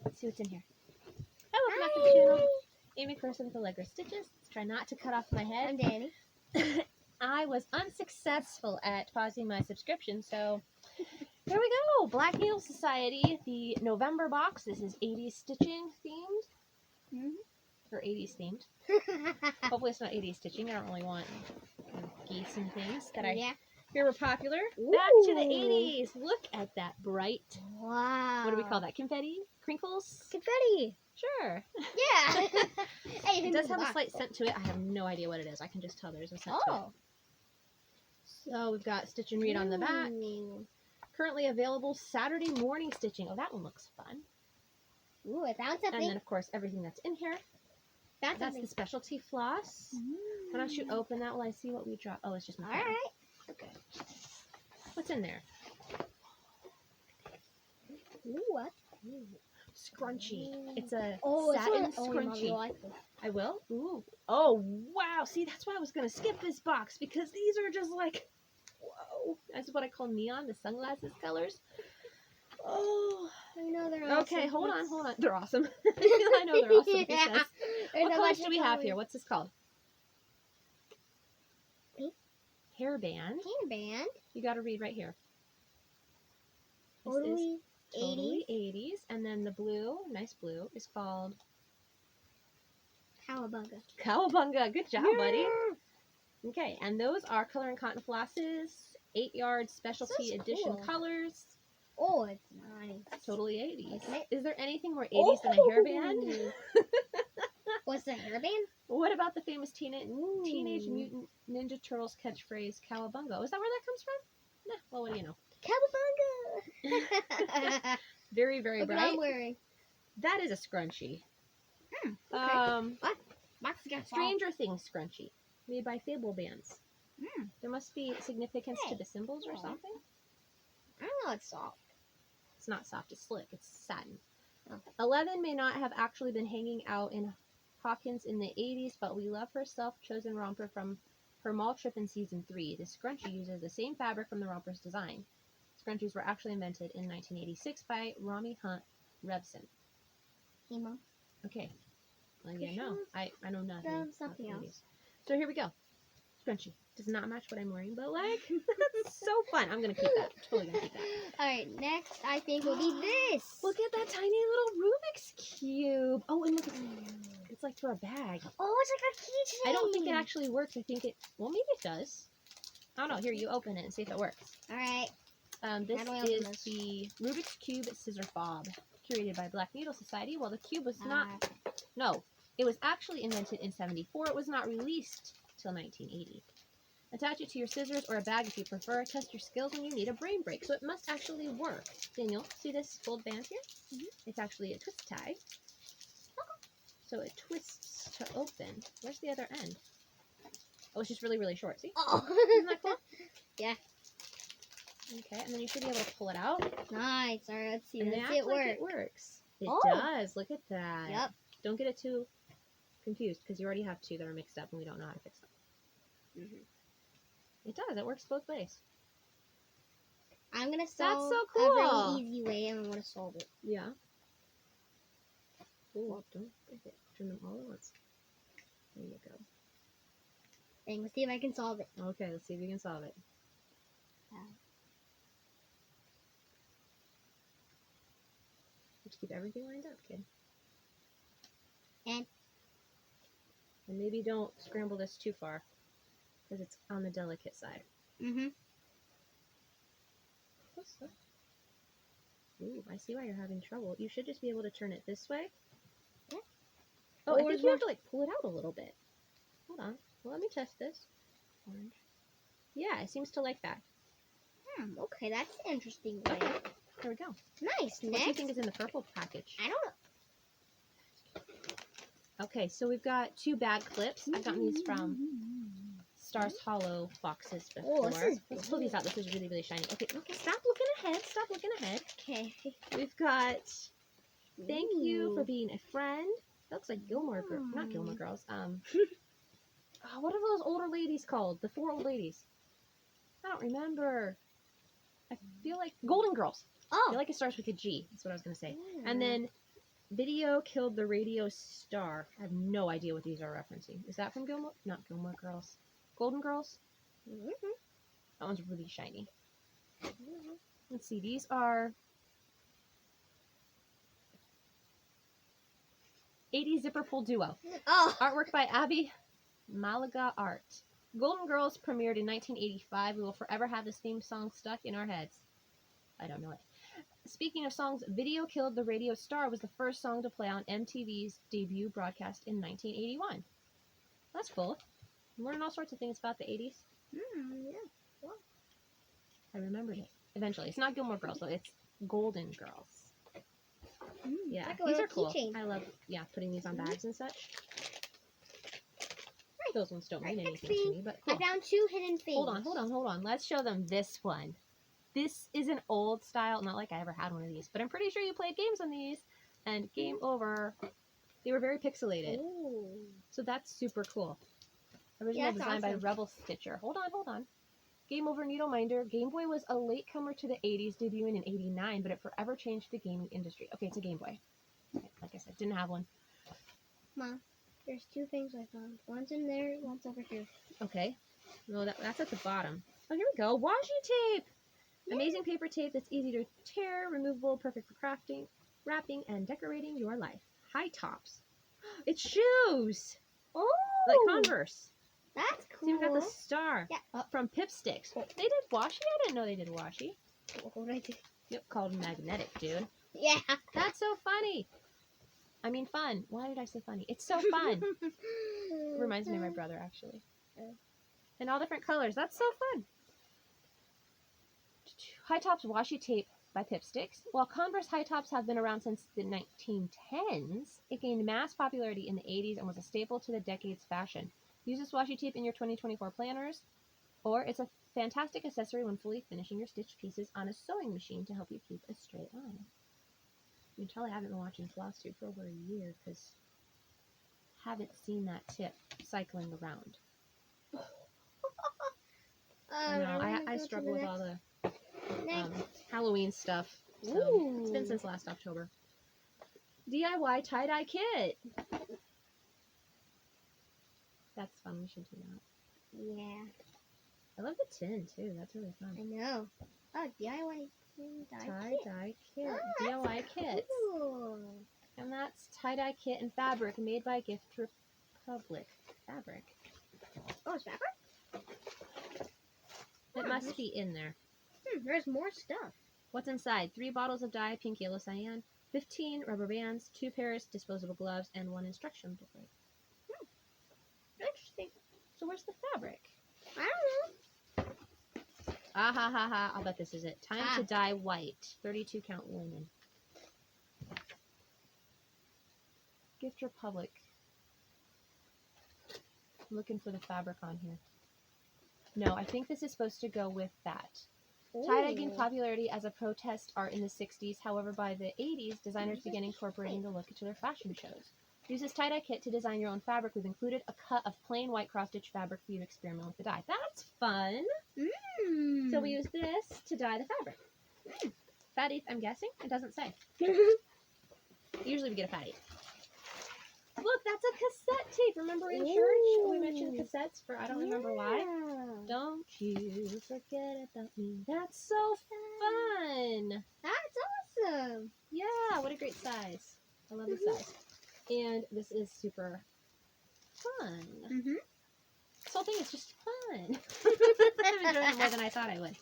Let's see what's in here. Oh, welcome back to the channel. Amy Carissa with Allegra Stitches. Let's try not to cut off my head. I'm Danny. I was unsuccessful at pausing my subscription, so here we go. Black Needle Society, the November box. This is 80s stitching themed. Or 80s themed. Hopefully it's not 80s stitching. I don't really want geese and things that I hear were popular. Ooh. Back to the 80s. Look at that bright. Wow. What do we call that? Confetti? Crinkles? Confetti. Sure. Yeah. Hey, It does have a slight scent to it. I have no idea what it is. I can just tell there's a scent to it. So we've got Stitch and Read on the back. Currently available Saturday morning stitching. Oh, that one looks fun. Ooh, I found something. And then, of course, everything that's in here. That's the specialty floss. Why don't you open that while I see what we dropped? Oh, it's just my phone. All right. Okay. What's in there? Ooh, what? Scrunchie. It's a satin scrunchie. I will? Ooh. Oh, wow. See, that's why I was going to skip this box, because these are just like, whoa. That's what I call neon, the sunglasses colors. Oh. I know they're awesome. Okay, hold on. They're awesome. I know they're awesome. He says. What colors do we have here? What's this called? Pink. Hairband. Hairband. You got to read right here. This is totally 80s. And then the blue, nice blue, is called Cowabunga. Cowabunga. Good job, buddy. Okay, and those are Color and Cotton Flosses, 8-yard specialty edition colors. Oh, it's nice. Totally 80s. Is there anything more 80s than a hairband? What's the hairband? What about the famous Teenage Mutant Ninja Turtles catchphrase, Cowabunga? Is that where that comes from? Nah, well, what do you know? Cowabunga! Very, very Look bright. what I'm wearing. That is a scrunchie. Okay. What? Stranger Things scrunchie, made by Fable Bands. There must be significance to the symbols or something. I don't know, it's soft. It's not soft, it's slick, it's satin. 11 may not have actually been hanging out in Hawkins in the 80s, but we love her self-chosen romper from her mall trip in season 3. The scrunchie uses the same fabric from the romper's design. Scrunchies were actually invented in 1986 by Rami Hunt Revson. Hey, Mom. Okay. Well, yeah, no. I know nothing. Something else. So here we go. Scrunchie. Does not match what I'm wearing, but like, that's so fun. I'm going to keep that. Totally going to keep that. Alright, next I think will be this. Look at that tiny little Rubik's Cube. Oh, and look, it's like for a bag. Oh, it's like a keychain. I don't think it actually works. I think it, well, maybe it does. I don't know. Here, you open it and see if it works. Alright. This is the Rubik's Cube Scissor Fob, curated by Black Needle Society. Well, the cube was not, no, it was actually invented in '74. It was not released till 1980. Attach it to your scissors or a bag if you prefer. Test your skills when you need a brain break. So it must actually work. Daniel, see this gold band here? It's actually a twist tie. So it twists to open. Where's the other end? Oh, it's just really, really short. See? Oh. Isn't that cool? Yeah. Okay, and then you should be able to pull it out. Nice. Alright, let's see. And Let's act see it like work. it works. It Oh. does. Look at that. Yep. Don't get it too confused, because you already have two that are mixed up and we don't know how to fix them. It does. It works both ways. I'm going to solve so cool. a really easy way, and I'm going to solve it. Yeah. Oh, don't break it. Turn them all at once. There you go. And let's see if I can solve it. Okay, let's see if we can solve it. Just keep everything lined up, kid. And maybe don't scramble this too far, because it's on the delicate side. Ooh, I see why you're having trouble. You should just be able to turn it this way. Yeah. Oh, I think you have to like pull it out a little bit. Hold on. Well, let me test this. Orange. Yeah, it seems to like that. Okay, that's an interesting way. Okay. There we go. Nice. What do you think is in the purple package? I don't know. Okay, so we've got 2 bag clips. I've gotten these from Stars Hollow boxes before. Let's pull these out. This is really, really shiny. Okay, stop looking ahead. Stop looking ahead. Okay. We've got thank you for being a friend. That looks like Gilmore Girls. Not Gilmore Girls. What are those older ladies called? The 4 old ladies. I don't remember. I feel like Golden Girls. Oh. I feel like it starts with a G. That's what I was going to say. And then Video killed the radio star. I have no idea what these are referencing. Is that from Gilmore? Not Gilmore Girls. Golden Girls? Mhm. That one's really shiny. Let's see. These are 80's Zipper Pull Duo. Oh. Artwork by Abby Malaga Art. Golden Girls premiered in 1985. We will forever have this theme song stuck in our heads. I don't know it. Speaking of songs, Video Killed the Radio Star was the first song to play on MTV's debut broadcast in 1981. That's cool. I'm learning all sorts of things about the 80's. Yeah. Well. I remembered it. Eventually. It's not Gilmore Girls, though. It's Golden Girls. Yeah, Like a these little are cool. keychain. I love, putting these on bags and such. Those ones don't mean anything to me, but cool. I found 2 hidden things. Hold on. Let's show them this one. This is an old style, not like I ever had one of these, but I'm pretty sure you played games on these, and game over. They were very pixelated. Ooh. So that's super cool. Original design by Rebel Stitcher. Hold on. Game Over Needleminder. Game Boy was a latecomer to the 80's, debuting in 89, but it forever changed the gaming industry. Okay, it's a Game Boy. Okay, like I said, didn't have one. Mom, there's 2 things I found. One's in there, one's over here. Okay. No, that's at the bottom. Oh, here we go. Washi tape! Yeah. Amazing paper tape that's easy to tear, removable, perfect for crafting, wrapping, and decorating your life. High tops. It's shoes! Oh! Like Converse. That's cool. So you've got the star from They Pipsticks. They did washi? I didn't know they did washi. What did I do? Yep, called magnetic, dude. Yeah. That's so funny. I mean fun. Why did I say funny? It's so fun. It reminds me of my brother, actually. In all different colors. That's so fun. High Tops washi tape by Pipsticks. While Converse high tops have been around since the 1910s, it gained mass popularity in the 80's and was a staple to the decade's fashion. Use this washi tape in your 2024 planners, or it's a fantastic accessory when fully finishing your stitched pieces on a sewing machine to help you keep a straight line. You can tell I haven't been watching Flosstube for over a year because I haven't seen that tip cycling around. I struggle with all the Halloween stuff, so it's been since last October. DIY tie-dye kit. That's fun. We should do that. Yeah. I love the tin too. That's really fun. I know. Oh, DIY tie-dye kit. DIY kits. Cool. And that's tie-dye kit and fabric made by Gift Republic. Fabric. Oh, it's fabric? It must be in there. There's more stuff. What's inside? 3 bottles of dye, pink, yellow, cyan, 15 rubber bands, 2 pairs disposable gloves, and 1 instruction booklet. Interesting. So where's the fabric? I don't know. Ah ha ha ha. I'll bet this is it. Time to dye white. 32 count linen. Gift Republic. I'm looking for the fabric on here. No, I think this is supposed to go with that. Tie-dye gained popularity as a protest art in the 60s. However, by the 80s, designers began incorporating the look into their fashion shows. Use this tie-dye kit to design your own fabric. We've included a cut of plain white cross-stitch fabric for you to experiment with the dye. That's fun! So we use this to dye the fabric. Fat eighth, I'm guessing? It doesn't say. Usually we get a fat eighth. Look, that's a cassette tape. Remember in church we mentioned cassettes for I don't remember why. Don't you forget about me. That's so fun. That's awesome. Yeah, what a great size. I love the size. And this is super fun. This whole thing is just fun. I'm enjoying it more than I thought I would.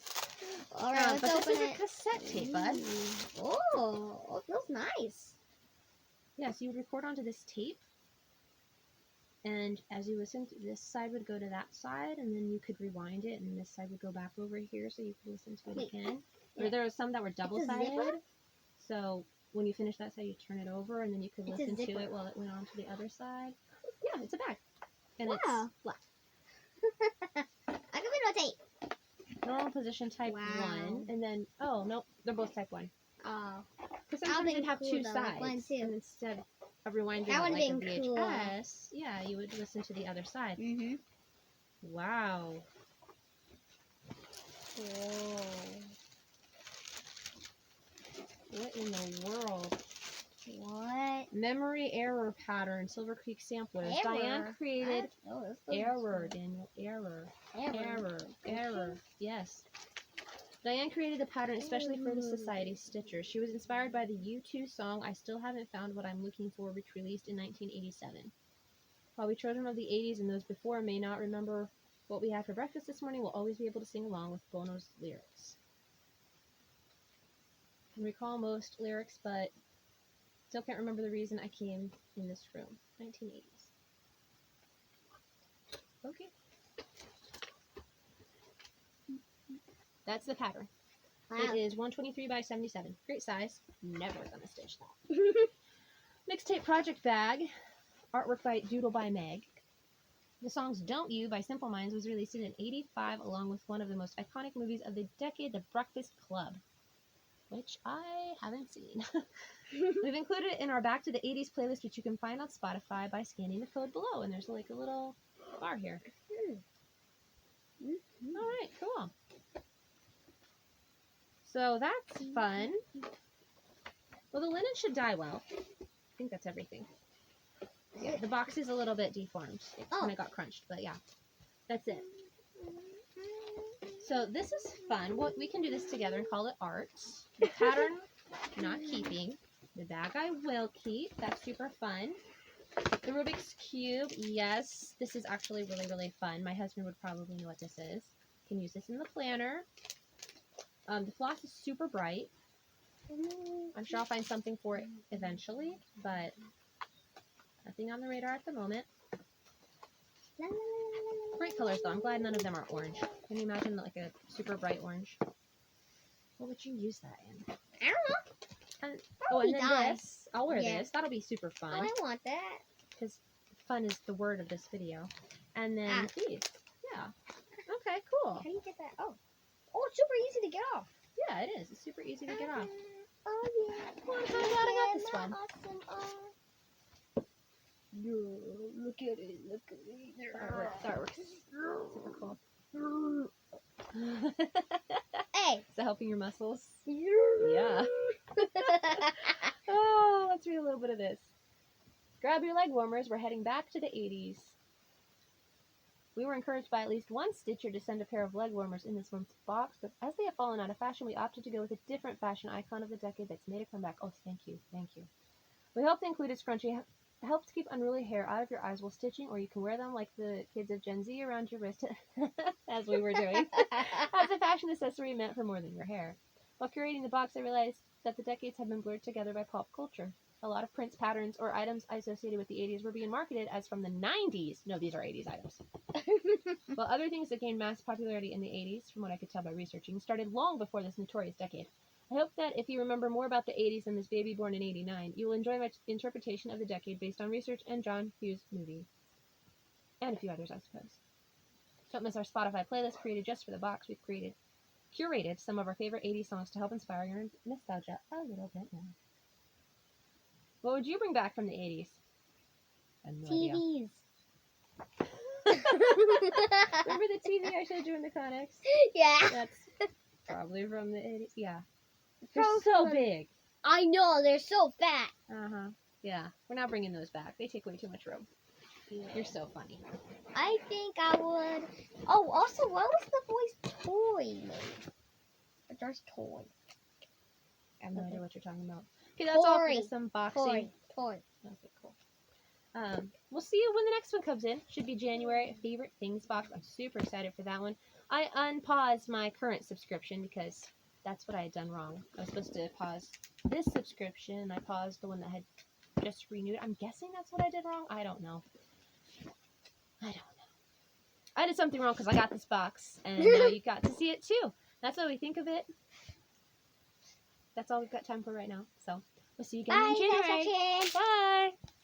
All right, but this is a cassette tape, bud. Oh, it feels nice. Yeah, so you would record onto this tape, and as you listen, this side would go to that side, and then you could rewind it, and this side would go back over here, so you could listen to it again. Or there were some that were double-sided, so when you finish that side, you turn it over, and then you could listen to it while it went on to the other side. Yeah, it's a bag, and it's black. I can videotape. Normal position type 1, and then, oh, nope, they're both type 1. Oh. Because sometimes they'd have 2 sides, and instead of rewinding it like a VHS, yeah, you would listen to the other side. Wow. Whoa. What in the world? What it. Memory error pattern, Silver Creek samplers. Diane created error, Daniel. Error. Yes. Diane created the pattern especially for the Society Stitchers. She was inspired by the U2 song I Still Haven't Found What I'm Looking For, which released in 1987. While we children of the 80s and those before may not remember what we had for breakfast this morning, we'll always be able to sing along with Bono's lyrics. I can recall most lyrics, but still can't remember the reason I came in this room. 1980s. Okay. That's the pattern. Wow. It is 123 by 77. Great size. Never gonna stitch that. Mixtape project bag. Artwork by Doodle by Meg. The songs Don't You by Simple Minds was released in 85 along with one of the most iconic movies of the decade, The Breakfast Club, which I haven't seen. We've included it in our Back to the 80s playlist, which you can find on Spotify by scanning the code below. And there's like a little bar here. All right, cool. So that's fun. Well, the linen should dye well. I think that's everything. Yeah, the box is a little bit deformed. It kind of got crunched, but yeah, that's it. So this is fun. We can do this together and call it art. The pattern, not keeping. The bag I will keep. That's super fun. The Rubik's Cube, yes, this is actually really, really fun. My husband would probably know what this is. Can use this in the planner. The floss is super bright. I'm sure I'll find something for it eventually, but nothing on the radar at the moment. Great colors though. I'm glad none of them are orange. Can you imagine like a super bright orange? What would you use that in? I don't know. And then this. I'll wear this. That'll be super fun. Oh, I want that. Because fun is the word of this video. And then these. Yeah. Okay, cool. How do you get that? Oh, it's super easy to get off. Yeah, it is. It's super easy to get off. Oh, yeah. Well, I'm glad I got this one. Awesome. Look at it. Look at it. That works. Super cool. Hey. Is that helping your muscles? Yeah. Oh, let's read a little bit of this. Grab your leg warmers. We're heading back to the 80s. We were encouraged by at least one stitcher to send a pair of leg warmers in this month's box, but as they have fallen out of fashion, we opted to go with a different fashion icon of the decade that's made a comeback. Oh, thank you. Thank you. We hope the included scrunchie helps keep unruly hair out of your eyes while stitching, or you can wear them like the kids of Gen Z around your wrist, as we were doing, as a fashion accessory meant for more than your hair. While curating the box, I realized that the decades have been blurred together by pop culture. A lot of prints, patterns, or items associated with the 80s were being marketed as from the 90s. No, these are 80s items. While other things that gained mass popularity in the 80s, from what I could tell by researching, started long before this notorious decade. I hope that if you remember more about the 80s than this baby born in 89, you will enjoy my interpretation of the decade based on research and John Hughes' movie. And a few others, I suppose. Don't miss our Spotify playlist created just for the box. We've curated some of our favorite 80s songs to help inspire your nostalgia a little bit more. What would you bring back from the 80s? I have no TVs. Remember the TV I showed you in the Conics? Yeah. That's probably from the 80s. Yeah. They're so big. I know, they're so fat. Uh-huh. Yeah. We're not bringing those back. They take way too much room. Yeah. You're so funny. I think I would... Oh, also, what was the boy's toy made? A Darth toy. I have no idea what you're talking about. Okay, that's all for this unboxing. Toy. Okay, cool. We'll see you when the next one comes in. Should be January. Favorite Things box. I'm super excited for that one. I unpaused my current subscription because that's what I had done wrong. I was supposed to pause this subscription, and I paused the one that had just renewed. I'm guessing that's what I did wrong. I don't know. I did something wrong because I got this box, and now you got to see it too. That's what we think of it. That's all we've got time for right now. So we'll see you again in January. Bye.